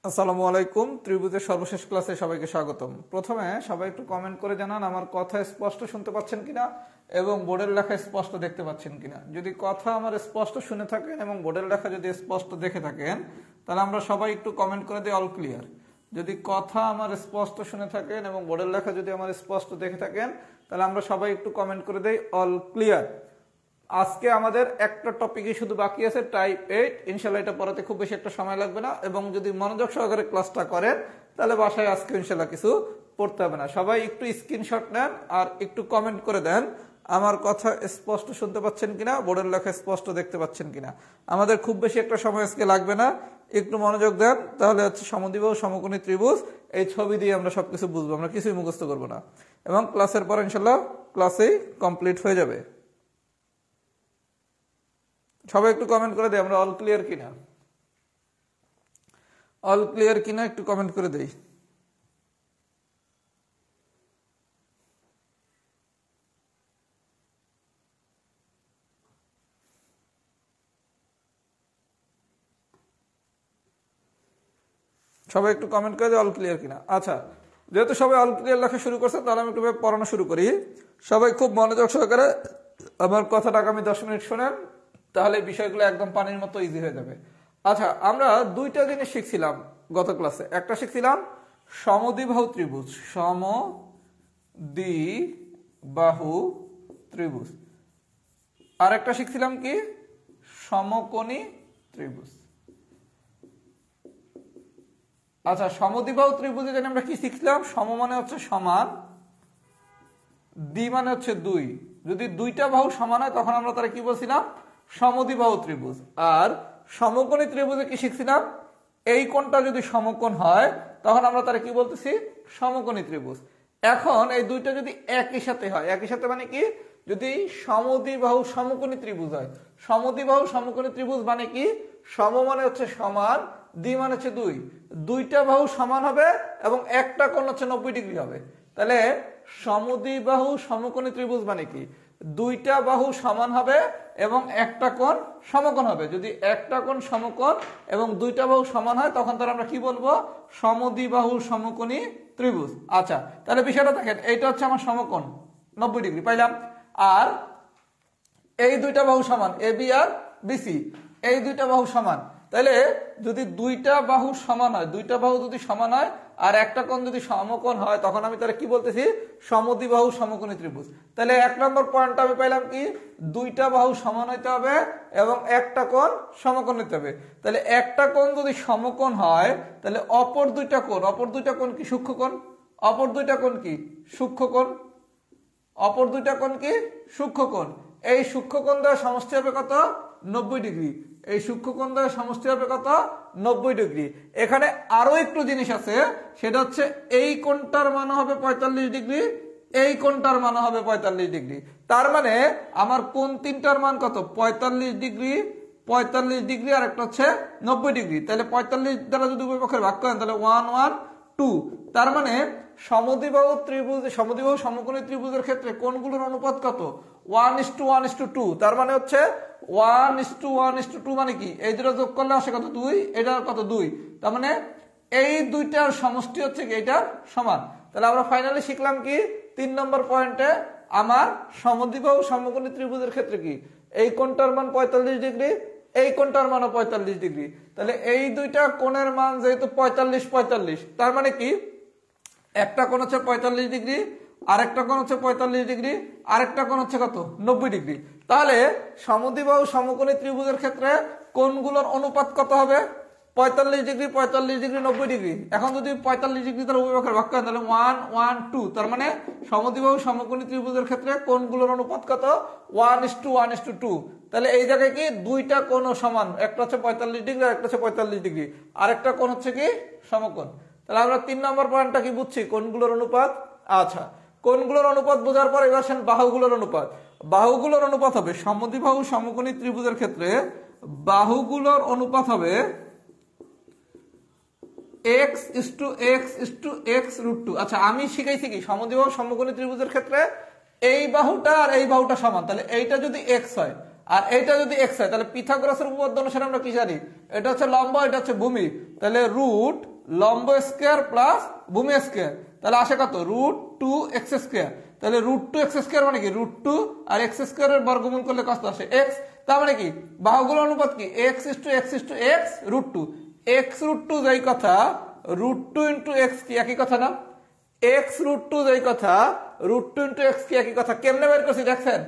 আসসালামু আলাইকুম। ত্রিভুজের সর্বশেষ ক্লাসে সবাইকে স্বাগতম। প্রথমে সবাই একটু কমেন্ট করে জানান আমার কথা স্পষ্ট শুনতে পাচ্ছেন কিনা এবং বোর্ডের লেখা স্পষ্ট দেখতে পাচ্ছেন কিনা। যদি কথা আমার স্পষ্ট শুনে থাকেন এবং বোর্ডের লেখা যদি স্পষ্ট দেখে থাকেন তাহলে আমরা সবাই একটু কমেন্ট করে দিই অল ক্লিয়ার। যদি কথা আমার স্পষ্ট শুনে থাকেন এবং বোর্ডের লেখা যদি আমার স্পষ্ট দেখে থাকেন তাহলে আমরা সবাই একটু কমেন্ট করে দিই অল ক্লিয়ার। আজকে আমাদের একটা টপিকই শুধু বাকি আছে, টাইপ 8। ইনশাল্লাহ এটা পড়াতে খুব বেশি একটা সময় লাগবে না এবং যদি মনোযোগ সহকারে ক্লাসটা করেন তাহলে বাসায় আজকে ইনশাল্লাহ কিছু পড়তে হবে না। সবাই একটু স্ক্রিনশট নেন আর একটু কমেন্ট করে দেন আমার কথা স্পষ্ট শুনতে পাচ্ছেন কিনা, বোর্ডের লেখা স্পষ্ট দেখতে পাচ্ছেন কিনা। আমাদের খুব বেশি একটা সময় আজকে লাগবে না, একটু মনোযোগ দেন তাহলে হচ্ছে সমদ্বিবাহু সমকোণী ত্রিভুজ এই ছবি দিয়ে আমরা সবকিছু বুঝবো, আমরা কিছুই মুখস্থ করবো না এবং ক্লাসের পর ইনশাল্লাহ ক্লাসেই কমপ্লিট হয়ে যাবে। সবাই একটু কমেন্ট করে দেই আমরা অল ক্লিয়ার কিনা, অল ক্লিয়ার কিনা একটু কমেন্ট করে দেই। সবাই একটু কমেন্ট করে দেয় অল ক্লিয়ার কিনা। আচ্ছা, যেহেতু সবাই অল ক্লিয়ার লেখা শুরু করছে তাহলে আমি একটু পড়ানো শুরু করি। সবাই খুব মনোযোগ সহকারে আমার কথাটা আগামী 10 মিনিট শোনেন, তাহলে বিষয়গুলো একদম পানির মতো ইজি হয়ে যাবে। আচ্ছা, আমরা দুইটা জিনিস শিখছিলাম গত ক্লাসে। একটা শিখছিলাম সমদ্বিবাহু ত্রিভুজ, সমদ্বিবাহু ত্রিভুজ। আর একটা শিখছিলাম কি সমকোণী ত্রিভুজ। আচ্ছা, সমদ্বিবাহু ত্রিভুজে জানি আমরা কি শিখলাম, সম মানে হচ্ছে সমান, দ্বি মানে হচ্ছে দুই। যদি দুইটা বাহু সমান হয় তখন আমরা তারা কি বলছিলাম, সমদ্বিবাহু ত্রিভুজ। আর সমকোণী ত্রিভুজে কি শিখছিলাম, এই কোণটা যদি সমকোণ হয় তখন আমরা তারা কি বলতেছি, সমকোণী ত্রিভুজ। এখন এই দুইটা যদি একই সাথে হয়, একই সাথে মানে কি, যদি সমদ্বিবাহু সমকোণী ত্রিভুজ হয়। সমদ্বিবাহু সমকোণী ত্রিভুজ মানে কি, সম মানে হচ্ছে সমান, দ্বি মানে হচ্ছে দুই। দুইটা বাহু সমান হবে এবং একটা কোণ হচ্ছে 90 ডিগ্রি হবে। তাহলে সমদ্বিবাহু সমকোণী ত্রিভুজ মানে কি, দুইটা বাহু সমান হবে এবং একটা কোণ সমকোণ হবে। যদি একটা কোণ সমকোণ এবং দুইটা বাহু সমান হয় তখন তার আমরা কি বলবো, সমদ্বিবাহু সমকোণী ত্রিভুজ। আচ্ছা, তাহলে বিষয়টা দেখেন, এইটা হচ্ছে আমার সমকোণ 90 ডিগ্রি পাইলাম, আর এই দুইটা বাহু সমান, এ বি আর বিসি, এই দুইটা বাহু সমান। তাহলে যদি দুইটা বাহু সমান হয়, দুইটা বাহু যদি সমান হয় আর একটা কোণ যদি সমকোণ হয় তখন আমি তাহলে কি বলতেছি, সমদ্বিবাহু সমকোণী ত্রিভুজ। তাহলে এক নম্বর পয়েন্টটা আমি পাইলাম কি, দুইটা বাহু সমান হইতে হবে এবং একটা কোণ সমকোণ হইতে হবে। তাহলে একটা কোণ যদি সমকোণ হয় তাহলে অপর দুইটা কোণ কি সূক্ষ্মকোণ, অপর দুইটা কোণ কি সূক্ষ্মকোণ, অপর দুইটা কোণ কি সূক্ষ্মকোণ। এই সূক্ষ্মকোণ দ্বারা সমষ্টি হবে কত, 90 ডিগ্রি। এই সূক্ষ্মকোণ দ্বারা সমষ্টি হবে কত, 90 ডিগ্রি। এখানে আরো একটু জিনিস আছে, সেটা হচ্ছে এই কোণটার মান হবে 45 ডিগ্রি, এই কোণটার মান হবে 45 ডিগ্রি। তার মানে আমার কোণ তিনটার মান কত, 45 ডিগ্রি, 45 ডিগ্রি আর একটা হচ্ছে 90 ডিগ্রি। তাহলে 45 দ্বারা যদি উভয় পক্ষের ভাগ করেন তাহলে 1 1 2। তার মানে সমদ্বিবাহু ত্রিভুজ, সমদ্বিবাহু সমকোণী ত্রিভুজের ক্ষেত্রে কোণগুলোর অনুপাত কত, 1:1:2। তার মানে হচ্ছে 1:1:2 মানে কি, এই দুটো যোগ করলে আসে কত, 2, এটা কত 2। তার মানে এই দুইটার সমষ্টি হচ্ছে কি এটার সমান। তাহলে আমরা ফাইনালি শিখলাম কি, 3 নম্বর পয়েন্টে আমার সমদ্বিবাহু সমকোণী ত্রিভুজের ক্ষেত্রে কি, এই কোণটার মান 45 ডিগ্রি, এই কোণটার মানও 45 ডিগ্রি। তাহলে এই দুইটা কোণের মান যেহেতু 45 45, তার মানে কি একটা কোণ হচ্ছে 45 ডিগ্রি, আরেকটা কোণ হচ্ছে 45 ডিগ্রি, আরেকটা কোণ হচ্ছে কত, 90 ডিগ্রি। তাহলে সমদ্বিবাহু সমকোণী ত্রিভুজের ক্ষেত্রে কোণগুলোর অনুপাত কত হবে, 45 ডিগ্রি 45 ডিগ্রি 90 ডিগ্রি। এখন যদি 45 ডিগ্রি তার উভয় পক্ষের ভাগ করেন তাহলে 1 1 2। তার মানে সমদ্বিবাহু সমকোণী ত্রিভুজের ক্ষেত্রে কোণগুলোর অনুপাত কত, 1:1:2। তাহলে এই জায়গায় কি দুইটা কোণ সমান, একটা হচ্ছে 45 ডিগ্রি আর একটা হচ্ছে 45 ডিগ্রি, আরেকটা কোণ হচ্ছে কি সমকোণ। তাহলে আমরা 3 নম্বর পয়েন্টটা কি বুঝছি, কোণগুলোর অনুপাত। আচ্ছা, কোণগুলোর অনুপাত বোঝার পর এবার আসেন বাহুগুলোর অনুপাত। বাহুগুলোর অনুপাত হবে সমদ্বিবাহু সমকোণী ত্রিভুজের ক্ষেত্রে বাহুগুলোর অনুপাত হবে x:x:x√2। আচ্ছা, আমি শিখাইছি কি সমদ্বিবাহু সমকোণী ত্রিভুজের ক্ষেত্রে এই বাহুটা আর এই বাহুটা সমান, তাহলে এইটা যদি x হয় আর এইটা যদি x হয় তাহলে পিথাগোরাসের উপপাদ্য অনুসারে আমরা কি জানি, এটা হচ্ছে লম্ব, এটা হচ্ছে ভূমি। তাহলে রুট লম্ব স্কোয়ার প্লাস ভূমি স্কোয়ার, তাহলে আসে কত রুট 2x স্কোয়ার। তাহলে রুট 2x স্কোয়ার মানে কি রুট 2 আর x স্কোয়ারের বর্গমূল করলে কত আসে x। তার মানে কি বাহুগুলোর অনুপাত কি x রুট 2, x রুট 2 যাই কথা রুট 2 ইন্টু x কি একই কথা না, x রুট 2 যাই কথা রুট 2 ইন্টু x কি একই কথা। কেমনে বের করছি দেখছেন,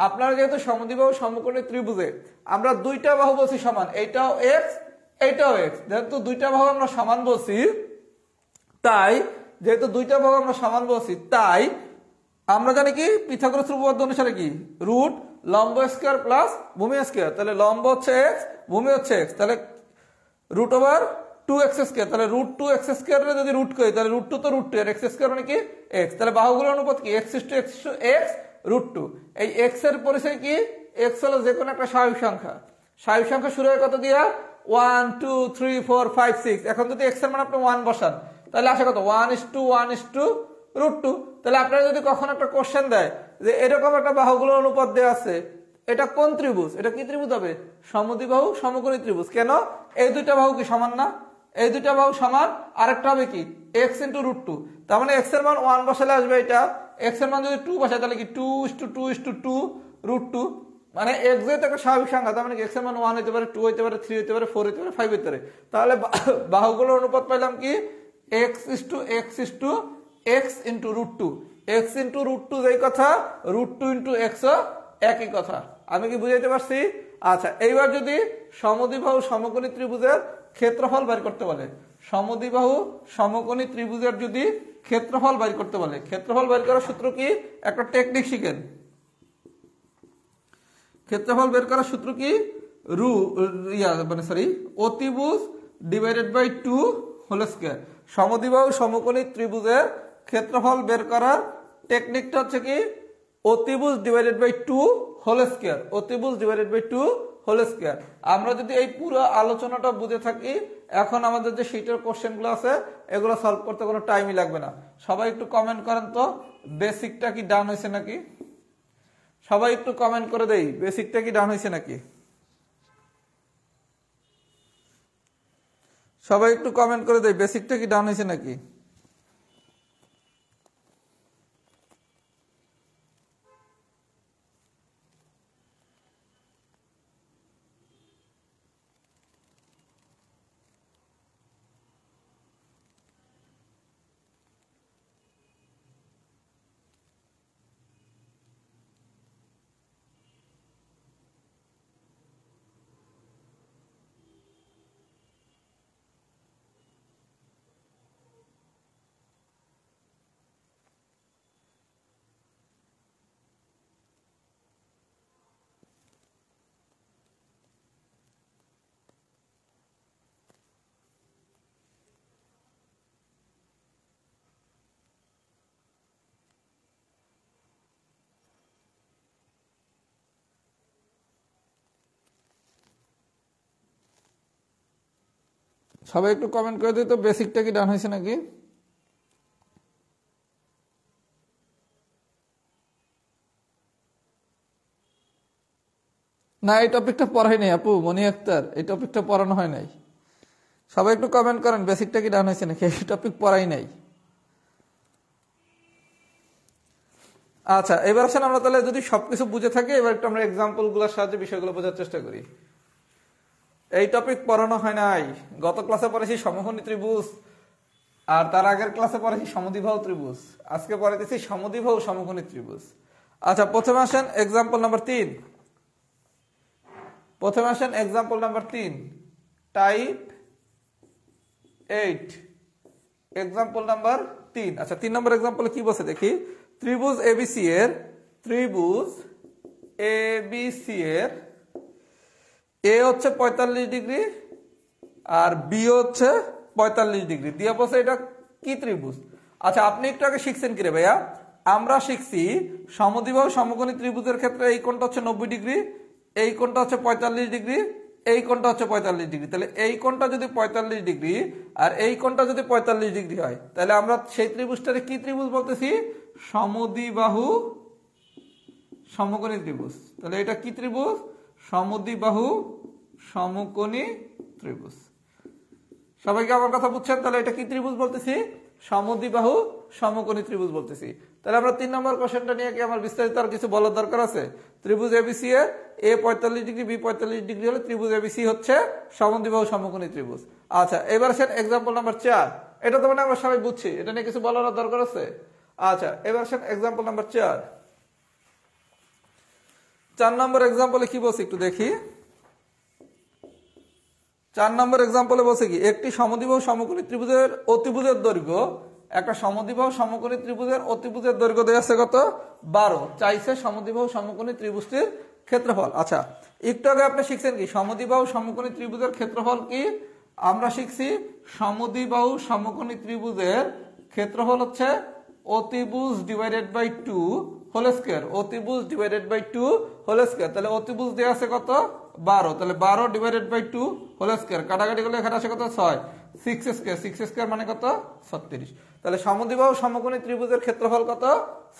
আপনারা যেহেতু সমদ্বিবাহু সমকোণী ত্রিভুজে আমরা দুইটা বাহু বলছি সমান, এইটাও x এইটাও x, যেহেতু দুইটা বাহু আমরা সমান বলছি তাই আমরা জানি কি পিথাগোরাস উপপাদ্য অনুসারে কি রুট লম্ব স্কয়ার প্লাস ভূমি স্কয়ার, তাহলে লম্ব হচ্ছে x ভূমি হচ্ছে x, তাহলে রুট ওভার 2x স্কয়ার, তাহলে রুট 2x স্কয়ার যদি রুট করি তাহলে রুট 2 তো রুট 2 আর x স্কয়ার মানে কি x, তাহলে বাহুগুলোর অনুপাত কি x রুট 2। এই x এর পরিচয় কি, x হলো যে কোনো একটা স্বাভাবিক সংখ্যা, স্বাভাবিক সংখ্যা শুরু হয় কত দিয়া 1 2 3 4 5 6, এখন যদি x এর মান আপনি 1 বসান তাহলে আসে কত 1:1 রুট 2। তাহলে আপনারা যদি কখনো একটা কোশ্চেন দেয় যে এরকম একটা বাহুগুলোর অনুপাত দেওয়া আছে, এটা কোন ত্রিভুজ, এটা কি ত্রিভুজ হবে, সমদ্বিবাহু সমকোণী ত্রিভুজ। কেন, এই দুইটা বাহু কি সমান না, এই দুইটা বাহু সমান, আরেকটা হবে কি x ইন্টু রুট 2, তার মানে x এর মান 1 বসালে আসবে এটা, x এর মান যদি 2 বসায় তাহলে কি 2:2 রুট 2, মানে x যেহেতু একটা স্বাভাবিক সংখ্যা তার মানে x এর মান 1 হতে পারে 2 হতে পারে 3 হতে পারে 4 হতে পারে 5 হতে পারে, তাহলে বাহুগুলোর অনুপাত পাইলাম কি x into root 2, x into root 2 যেই কথা রুট 2 ইন্টু x একই কথা। আমি কি বুঝাইতে পারছি? আচ্ছা, এইবার যদি সমদ্বিবাহু সমকোণী ত্রিভুজের ক্ষেত্রফল বের করতে বলে, সমদ্বিবাহু সমকোণী ত্রিভুজের যদি ক্ষেত্রফল বের করতে বলে, ক্ষেত্রফল বের করার সূত্র কি, একটা টেকনিক শিখেন। ক্ষেত্রফল বের করার সূত্র কি, অতিভুজ ডিভাইডেড বাই 2 হোল স্কয়ার। সমদ্বিবাহু সমকোণী ত্রিভুজের ক্ষেত্রফল বের করার টেকনিকটা হচ্ছে কি অতিভুজ ডিভাইডেড বাই 2 হোল স্কয়ার, অতিভুজ ডিভাইডেড বাই 2 হোল স্কয়ার। আমরা যদি এই পুরো আলোচনাটা বুঝে থাকি, এখন আমাদের যে শীটের কোশ্চেনগুলো আছে এগুলো সলভ করতে কোনো টাইমই লাগবে না। সবাই একটু কমেন্ট করেন তো বেসিকটা কি ডান হয়েছে নাকি, সবাই একটু কমেন্ট করে দেই বেসিকটা কি ডান হয়েছে নাকি, সবাই একটু কমেন্ট করে দেই বেসিকটা কি ডান হয়েছে নাকি। সবাই একটু কমেন্ট করে দিই তো বেসিকটা কি ডান হয়েছে নাকি। না, এই টপিকটা পড়াই নাই আপু মনি আক্তার, এই টপিকটা পড়ানো হয় নাই। সবাই একটু কমেন্ট করেন বেসিকটা কি ডান হয়েছে নাকি, এই টপিক পড়াই নাই। আচ্ছা, এবার আসেন আমরা তাহলে যদি সবকিছু বুঝে থাকি এবার একটু আমরা এক্সাম্পল গুলোর সাহায্যে বিষয়গুলো বোঝার চেষ্টা করি। এই টপিক পড়ানো হয় নাই, গত ক্লাসে পড়েছি সমকোণী ত্রিভুজ আর তার আগের ক্লাসে পড়েছি সমদ্বিবাহু ত্রিভুজ, আজকে পড়াইতেছি সমদ্বিবাহু সমকোণী ত্রিভুজ। আচ্ছা, প্রথমে আসেন এক্সাম্পল নাম্বার 3, প্রথমে আসেন example number 3 type 8, example number 3। আচ্ছা, 3 নম্বর এক্সাম্পলে কি বলছে দেখি, ত্রিভুজ এবিসি এর এ হচ্ছে 45 ডিগ্রি আর বি হচ্ছে 45 ডিগ্রি দিয়ে বলছে এটা কি ত্রিভুজ। আচ্ছা, আপনি একটু আগে শিখছেন কি রে ভাইয়া, আমরা শিখছি সমদ্বিবাহু সমকোণী ত্রিভুজের ক্ষেত্রে এই কোণটা হচ্ছে 90 ডিগ্রি, এই কোণটা হচ্ছে 45 ডিগ্রি, এই কোণটা হচ্ছে 45 ডিগ্রি। তাহলে এই কোণটা যদি 45 ডিগ্রি আর এই কোণটা যদি 45 ডিগ্রি হয় তাহলে আমরা সেই ত্রিভুজটাকে কি ত্রিভুজ বলতেছি, সমদ্বিবাহু সমকোণী ত্রিভুজ। তাহলে এটা কি ত্রিভুজ, সমদ্বিবাহু সমকোণী ত্রিভুজ। সবাইকে আমার কথা বুঝছেন? তাহলে এটা কি ত্রিভুজ বলতেছি? সমদ্বিবাহু সমকোণী ত্রিভুজ বলতেছি। তাহলে আমরা 3 নম্বর কোশ্চেনটা নিয়ে কি আমার বিস্তারিত আর কিছু বলার দরকার আছে? ত্রিভুজ এবিসি এর এ 45 ডিগ্রি বি 45 ডিগ্রি হলে ত্রিভুজ এবিসি হচ্ছে সমদ্বিবাহু সমকোণী ত্রিভুজ। আচ্ছা, এবার আসেন এক্সাম্পল নাম্বার 4। এটা তো মানে আমরা সবাই বুঝছি, এটা নিয়ে কিছু বলার দরকার আছে? আচ্ছা, এবার আসেন এক্সাম্পল নাম্বার 4। 4 নম্বর এক্সাম্পলে কি বলছে একটু দেখি। 4 নম্বর এক্সাম্পলে বলছে কি, একটি সমদ্বিবাহু সমকোণী ত্রিভুজের অতিভুজের দৈর্ঘ্য, একটা সমদ্বিবাহু সমকোণী ত্রিভুজের অতিভুজের দৈর্ঘ্য দেওয়া আছে কত? 12। চাইছে সমদ্বিবাহু সমকোণী ত্রিভুজটির ক্ষেত্রফল। আচ্ছা, একটু আগে আপনি শিখছেন কি সমদ্বিবাহু সমকোণী ত্রিভুজের ক্ষেত্রফল কি? আমরা শিখছি সমদ্বিবাহু সমকোণী ত্রিভুজের ক্ষেত্রফল হচ্ছে অতিভুজ ডিভাইডেড বাই 2 হোল স্কয়ার। অতিভুজ ডিভাইডেড বাই 2 হোল স্কয়ার। তাহলে অতিভুজ দেওয়া আছে কত? 12। তাহলে 12 ডিভাইডেড বাই 2 হোল স্কয়ার, কাটাকাটি করলে এখানে আসে কত? 6। 6 স্কয়ার, 6 স্কয়ার মানে কত? 36। তাহলে সমদ্বিবাহু সমকোণী ত্রিভুজের ক্ষেত্রফল কত?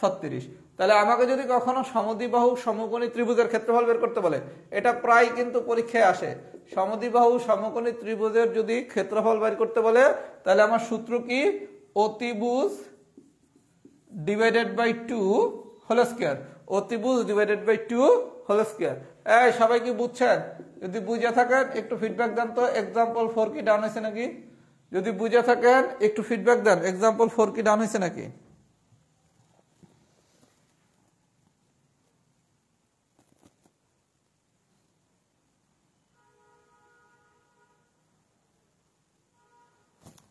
36। তাহলে আমাকে যদি কখনো সমদ্বিবাহু সমকোণী ত্রিভুজের ক্ষেত্রফল বের করতে বলে, এটা প্রায় কিন্তু পরীক্ষায় আসে। সমদ্বিবাহু সমকোণী ত্রিভুজের যদি ক্ষেত্রফল বের করতে বলে, তাহলে আমার সূত্র কি? অতিভুজ ডিভাইডেড বাই 2 হোল স্কয়ার। অতিভুজ ডিভাইডেড বাই 2 হোল স্কয়ার। এই সবাই কি বুঝছেন? যদি বুঝে থাকেন একটু ফিডব্যাক দেন তো। এক্সাম্পল 4 কি ডাউন হয়েছে নাকি? যদি বুঝে থাকেন একটু ফিডব্যাক দেন। এক্সাম্পল 4 কি ডাউন হয়েছে নাকি?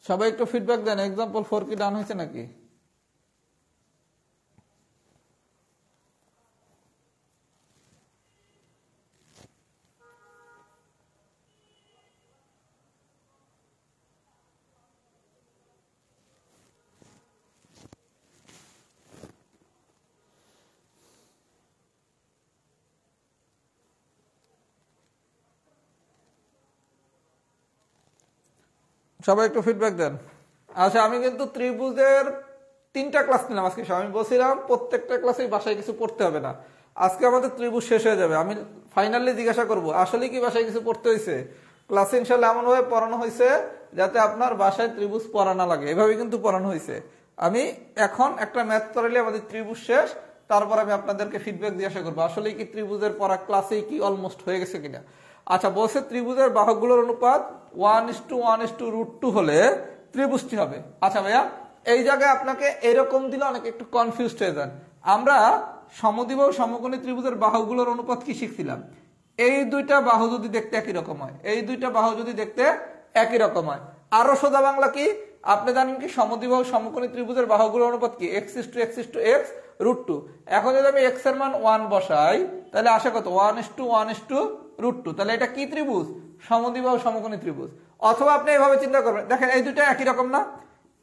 সবাই একটু ফিডব্যাক দেন। এক্সাম্পল 4 কি ডাউন হয়েছে নাকি? সবাই একটু ফিডব্যাক দেন। আচ্ছা, আমি কিন্তু ত্রিভুজের 3টা ক্লাস নিলাম আজকে। আমি বলছিলাম প্রত্যেকটা ক্লাসে বাসায় কিছু পড়তে হবে না। আজকে আমাদের ত্রিভুজ শেষ হয়ে যাবে। আমি ফাইনালি জিজ্ঞাসা করব আসলে কি বাসায় কিছু পড়তে হয়েছে? ক্লাসে ইনশাল্লাহ এমন ভাবে পড়ানো হয়েছে যাতে আপনার বাসায় ত্রিভুজ পড়া না লাগে, এভাবে কিন্তু পড়ানো হয়েছে। আমি এখন একটা ম্যাথ করালে আমাদের ত্রিভুজ শেষ, তারপর আমি আপনাদেরকে ফিডব্যাক জিজ্ঞাসা করবো আসলে কি ত্রিভুজের পড়া ক্লাসেই কি অলমোস্ট হয়ে গেছে কিনা। আচ্ছা, বলছে ত্রিভুজের বাহুগুলোর অনুপাত 1:1:√2 হলে ত্রিভুজটি হবে। আচ্ছা ভাইয়া, এই জায়গায় আপনাকে এরকম দিলে অনেকে একটু কনফিউজড হয়ে যান। আমরা সমদ্বিবাহু সমকোণী ত্রিভুজের বাহুগুলোর অনুপাত কি শিখছিলাম? এই দুইটা বাহু যদি দেখতে একই রকম হয়, এই দুইটা বাহু যদি দেখতে একই রকম হয়। আরো সোজা বাংলা কি আপনি জানেন কি সমদ্বিবাহু সমকোণী ত্রিভুজের বাহুগুলোর অনুপাত কি? x:x:x√2। এখন যদি আমি x এর মান 1 বসাই তাহলে আসে কত? 1:1:√2। তাহলে এটা কি ত্রিভুজ? সমদ্বিবাহু সমকোণী ত্রিভুজ। অথবা আপনি এইভাবে চিন্তা করবেন, দেখেন এই দুইটা একই রকম না?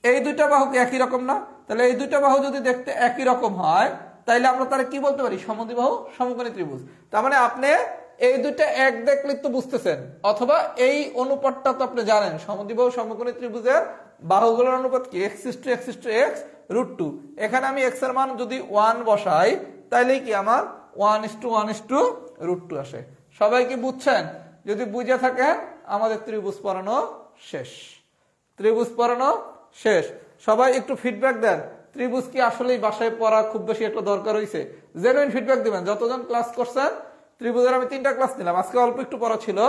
এই দুইটা বাহু কি একই রকম না? তাহলে এই দুইটা বাহু যদি দেখতে একই রকম হয় তাইলে আমরা তারা কি বলতে পারি? সমদ্বিবাহু সমকোণী ত্রিভুজ। তার মানে আপনি এই দুইটা এক দেখলে তো বুঝতেছেন, অথবা এই অনুপাতটা তো আপনি জানেন। সমদ্বিবাহু সমকোণী ত্রিভুজের বাহুগুলোর অনুপাত কি? x:x:x√2। এখানে আমি x এর মান যদি 1 বসাই তাইলে কি আমার 1:1:√2 আসে। সবাই কি বুঝছেন? যদি বুঝে থাকেন আমাদের ত্রিভুজ পড়ানো শেষ। ত্রিভুজ পড়ানো শেষ। সবাই একটু ফিডব্যাক দেন, ত্রিভুজ কি আসলেই বাসায় পড়া খুব বেশি একটা দরকার হয়েছে? জেনুইন ফিডব্যাক দিবেন। যতজন ক্লাস করছেন, ত্রিভুজের আমি 3টা ক্লাস নিলাম, আজকে অল্প একটু পড়া ছিল,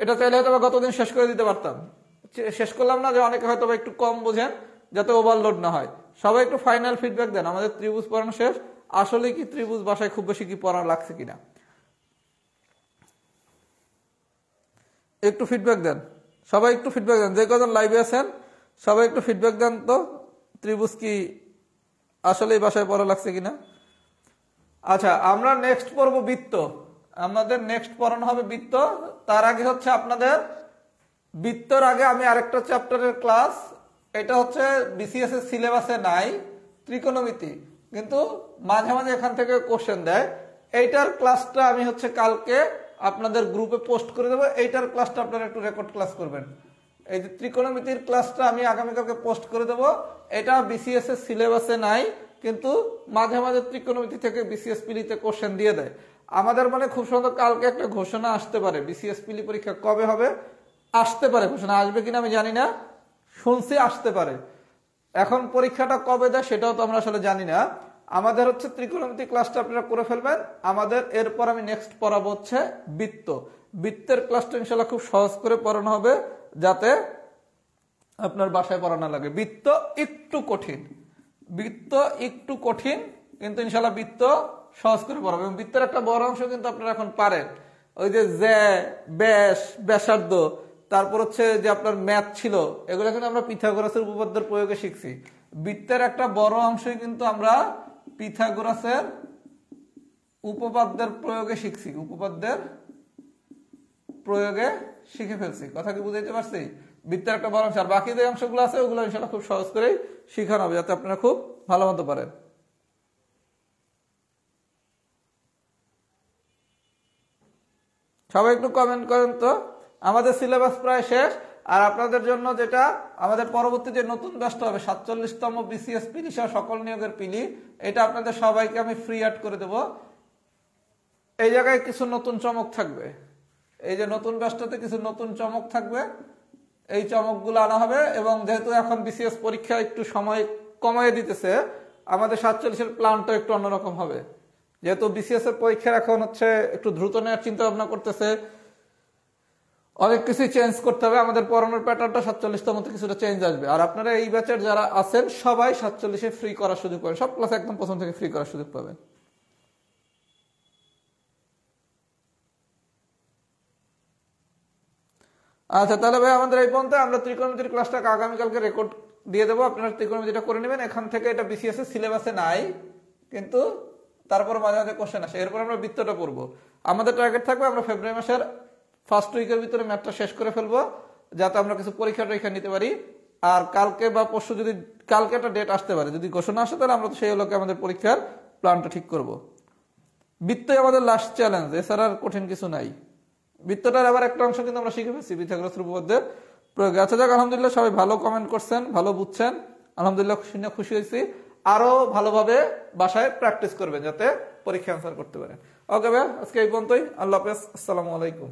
এটা চাইলে হয়তো গতদিন শেষ করে দিতে পারতাম। শেষ করলাম না, যে অনেকে হয়তো একটু কম বোঝেন, যাতে ওভারলোড না হয়। সবাই একটু ফাইনাল ফিডব্যাক দেন, আমাদের ত্রিভুজ পড়ানো শেষ। আসলে কি ত্রিভুজ বাসায় খুব বেশি কি পড়া লাগছে কিনা একটু ফিডব্যাক দেন। সবাই একটু ফিডব্যাক দেন, যে কজন লাইভে আছেন সবাই একটু ফিডব্যাক দেন তো, ত্রিভুজ কি আসলে বাসায় পড়া লাগছে কিনা। আচ্ছা, আমরা নেক্সট পড়বো বৃত্ত। আমাদের নেক্সট পড়ানো হবে বৃত্ত। তার আগে হচ্ছে আপনাদের বৃত্তর আগে আমি আরেকটা চ্যাপ্টারের ক্লাস, এটা হচ্ছে বিসিএস এর সিলেবাসে নাই, ত্রিকোণমিতি, কিন্তু মাঝে মাঝে এখান থেকে কোশ্চেন দেয়। এইটার ক্লাসটা আমি হচ্ছে কালকে আপনাদের গ্রুপে পোস্ট করে দেবো। এইটার ক্লাসটা আপনারা একটু রেকর্ড ক্লাস করবেন। এই যে ত্রিকোণমিতির ক্লাসটা আমি আগামীকালকে পোস্ট করে দেবো। এটা বিসিএস এর সিলেবাসে নাই, কিন্তু মাঝে মাঝে ত্রিকোণমিতি থেকে বিসিএস পিলিতে কোশ্চেন দিয়ে দেয়। আমাদের মানে খুব সুন্দর কালকে একটা ঘোষণা আসতে পারে বিসিএস পিলি পরীক্ষা কবে হবে। আসতে পারে, ঘোষণা আসবে কিনা আমি জানি না, শুনছি আসতে পারে। এখন পরীক্ষাটা কবে দেয় সেটাও তো আমরা আসলে জানি না। আমাদের হচ্ছে ত্রিকোণমিতি ক্লাসটা আপনারা করে ফেলবেন। আমাদের এরপর আমি নেক্সট পড়াবো হচ্ছে বৃত্ত। বৃত্তের ক্লাসটা ইনশাল্লাহ খুব সহজ করে পড়ানো হবে, যাতে আপনার বাসায় পড়ানো লাগে। বৃত্ত একটু কঠিন, বৃত্ত একটু কঠিন, কিন্তু ইনশাল্লাহ বৃত্ত সহজ করে পড়াবো। এবং বৃত্তের একটা বড় অংশ কিন্তু আপনারা এখন পারেন, ওই যে ব্যাস, ব্যাসার্ধ, তারপর হচ্ছে যে আপনার ম্যাথ ছিল, এগুলো কিন্তু আমরা পিথাগোরাসের উপপাদ্যের প্রয়োগে শিখছি। বৃত্তের একটা বড় অংশই কিন্তু আমরা পিথাগোরাসের উপপাদ্যের প্রয়োগে শিখছি, উপপাদ্যের প্রয়োগে শিখে ফেলছি। কথা কি বুঝাইতে পারছি? বৃত্তের একটা বড় অংশ, আর বাকি যে অংশগুলো আছে ওগুলো ইনশাল্লাহ খুব সহজ করেই শিখানো হবে, যাতে আপনারা খুব ভালো মতো পারেন। সবাই একটু কমেন্ট করেন তো। আমাদের সিলেবাস প্রায় শেষ, আর আপনাদের জন্য যেটা আমাদের পরবর্তী যে নতুন ব্যাচটা হবে 47তম বিসিএস পিলি সহ সকল নিয়োগের পিলি, এটা আপনাদের সবাইকে আমি ফ্রি অ্যাড করে দেব। এই জায়গায় কিছু নতুন চমক থাকবে, এই যে নতুন ব্যাচটাতে কিছু নতুন চমক থাকবে, এই চমকগুলো আনা হবে। এবং যেহেতু এখন বিসিএস পরীক্ষা একটু সময় কমিয়ে দিতেছে, আমাদের 47-এর প্ল্যানটা একটু অন্যরকম হবে। যেহেতু বিসিএস এর পরীক্ষা এখন হচ্ছে একটু দ্রুত নেওয়ার চিন্তা ভাবনা করতেছে, অনেক কিছু চেঞ্জ করতে হবে, আমাদের পড়ানোর প্যাটার্নটা 47তম কিছুটা চেঞ্জ আসবে। আর আপনারা এই ব্যাচের যারা আছেন সবাই 47-এ ফ্রি করার সুযোগ পাবেন, সব ক্লাস একদম প্রথম থেকে ফ্রি করার সুযোগ পাবেন। আচ্ছা, তাহলে ভাই আমাদের এই পর্যন্ত। আমরা ত্রিকোণমিতির ক্লাসটাকে আগামীকালকে রেকর্ড দিয়ে দেবো, আপনারা ত্রিকোণমিতিটা করে নেবেন। এখান থেকে এটা বিসিএস এর সিলেবাসে নাই, কিন্তু তারপর মাঝে মাঝে কোশ্চেন আসে। এরপর আমরা বৃত্তটা পড়বো। আমাদের টার্গেট থাকবে আমরা ফেব্রুয়ারি মাসের ফার্স্ট উইকের ভিতরে ম্যাথটা শেষ করে ফেলবো, যাতে আমরা কিছু পরীক্ষা টরীক্ষা নিতে পারি। আর কালকে বা পরশু, যদি কালকে একটা ডেট আসতে পারে, যদি ঘোষণা আসে, তাহলে আমরা সেই লোকে আমাদের পরীক্ষার প্ল্যানটা ঠিক করব। বৃত্তই আমাদের লাস্ট চ্যালেঞ্জ, এছাড়া আর কঠিন কিছু নাই। বৃত্তটার আবার একটা অংশ কিন্তু আমরা শিখে ফেলছি পিথাগোরাসের উপপাদ্যের প্রয়োগে। আচ্ছা যাক, আলহামদুলিল্লাহ সবাই ভালো কমেন্ট করছেন, ভালো বুঝছেন, আলহামদুলিল্লাহ শুনে খুশি হয়েছি। আরো ভালোভাবে বাসায় প্র্যাকটিস করবেন, যাতে পরীক্ষা অ্যান্সার করতে পারেন। ওকে ভাই, আজকে এই পর্যন্তই। আল্লাহ হাফেজ, আসসালামু আলাইকুম।